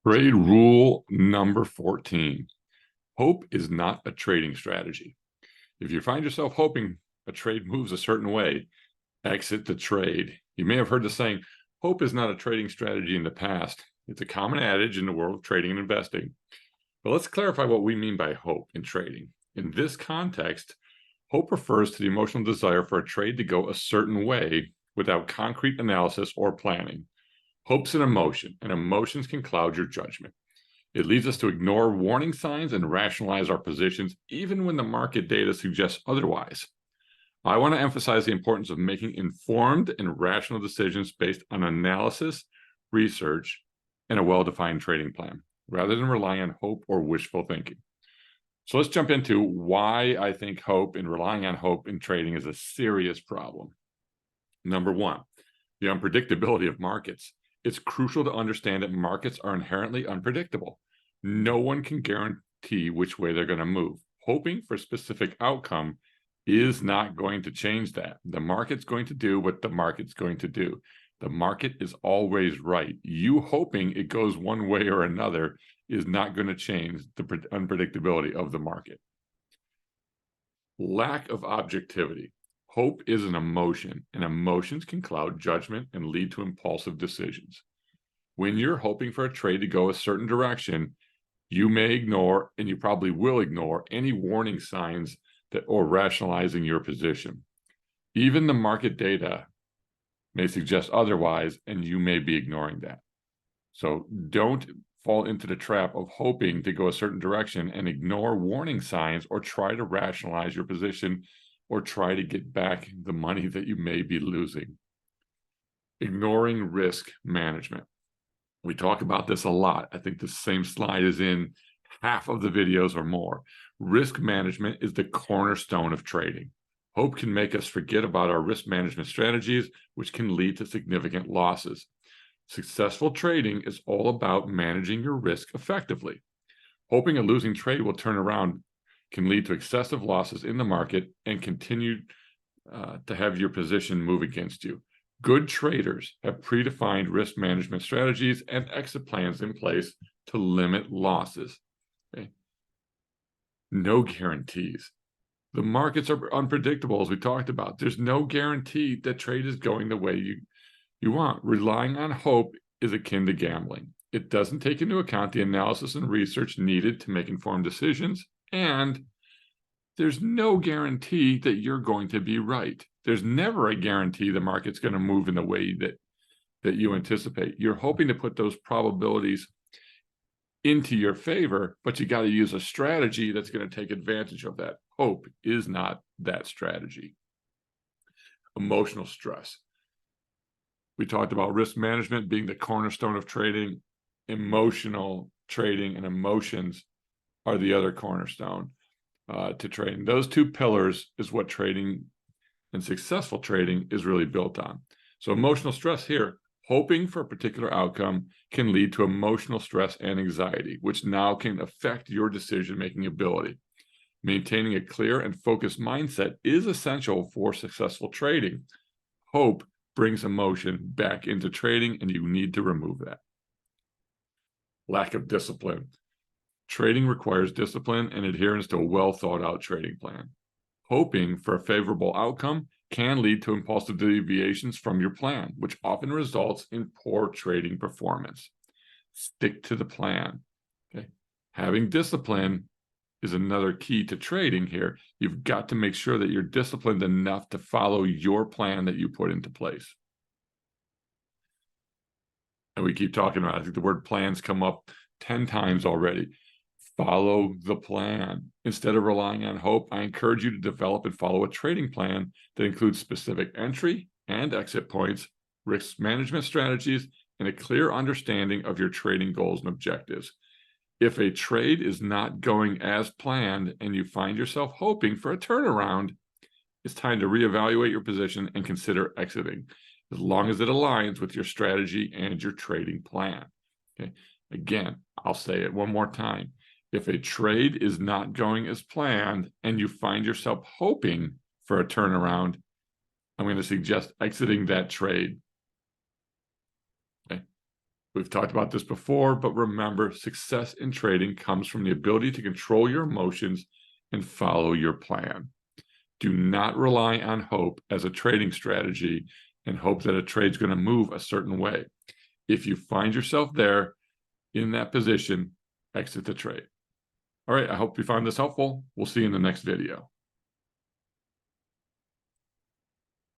Trade rule number 14. Hope is not a trading strategy. If you find yourself hoping a trade moves a certain way, exit the trade. You may have heard the saying, hope is not a trading strategy in the past. It's a common adage in the world of trading and investing. But let's clarify what we mean by hope in trading. In this context, hope refers to the emotional desire for a trade to go a certain way without concrete analysis or planning. Hope's an emotion, and emotions can cloud your judgment. It leads us to ignore warning signs and rationalize our positions, even when the market data suggests otherwise. I want to emphasize the importance of making informed and rational decisions based on analysis, research, and a well-defined trading plan, rather than relying on hope or wishful thinking. So let's jump into why I think hope and relying on hope in trading is a serious problem. Number one, the unpredictability of markets. It's crucial to understand that markets are inherently unpredictable. No one can guarantee which way they're going to move. Hoping for a specific outcome is not going to change that. The market's going to do what the market's going to do. The market is always right. You hoping it goes one way or another is not going to change the unpredictability of the market. Lack of objectivity. Hope is an emotion, and emotions can cloud judgment and lead to impulsive decisions. When you're hoping for a trade to go a certain direction, you may ignore, and you probably will ignore, any warning signs that or rationalizing your position. Even the market data may suggest otherwise, and you may be ignoring that. So don't fall into the trap of hoping to go a certain direction and ignore warning signs or try to rationalize your position or try to get back the money that you may be losing. Ignoring risk management. We talk about this a lot. I think the same slide is in half of the videos or more. Risk management is the cornerstone of trading. Hope can make us forget about our risk management strategies, which can lead to significant losses. Successful trading is all about managing your risk effectively. Hoping a losing trade will turn around can lead to excessive losses in the market and continue to have your position move against you. Good traders have predefined risk management strategies and exit plans in place to limit losses. Okay? No guarantees. The markets are unpredictable, as we talked about. There's no guarantee that trade is going the way you want. Relying on hope is akin to gambling. It doesn't take into account the analysis and research needed to make informed decisions, and there's no guarantee that you're going to be right. There's never a guarantee the market's going to move in the way that you anticipate. You're hoping to put those probabilities into your favor, but you got to use a strategy that's going to take advantage of that. Hope is not that strategy. Emotional stress. We talked about risk management being the cornerstone of trading. Emotional trading and emotions are the other cornerstone to trading. Those two pillars is what trading and successful trading is really built on. So emotional stress here, hoping for a particular outcome can lead to emotional stress and anxiety, which now can affect your decision-making ability. Maintaining a clear and focused mindset is essential for successful trading. Hope brings emotion back into trading, and you need to remove that. Lack of discipline. Trading requires discipline and adherence to a well-thought-out trading plan. Hoping for a favorable outcome can lead to impulsive deviations from your plan, which often results in poor trading performance. Stick to the plan. Okay? Having discipline is another key to trading here. You've got to make sure that you're disciplined enough to follow your plan that you put into place. And we keep talking about it. I think the word plans come up 10 times already. Follow the plan. Instead of relying on hope, I encourage you to develop and follow a trading plan that includes specific entry and exit points, risk management strategies, and a clear understanding of your trading goals and objectives. If a trade is not going as planned and you find yourself hoping for a turnaround, it's time to reevaluate your position and consider exiting, as long as it aligns with your strategy and your trading plan. Okay. Again, I'll say it one more time. If a trade is not going as planned and you find yourself hoping for a turnaround, I'm going to suggest exiting that trade. Okay. We've talked about this before, but remember, success in trading comes from the ability to control your emotions and follow your plan. Do not rely on hope as a trading strategy and hope that a trade's going to move a certain way. If you find yourself there in that position, exit the trade. All right, I hope you found this helpful. We'll see you in the next video.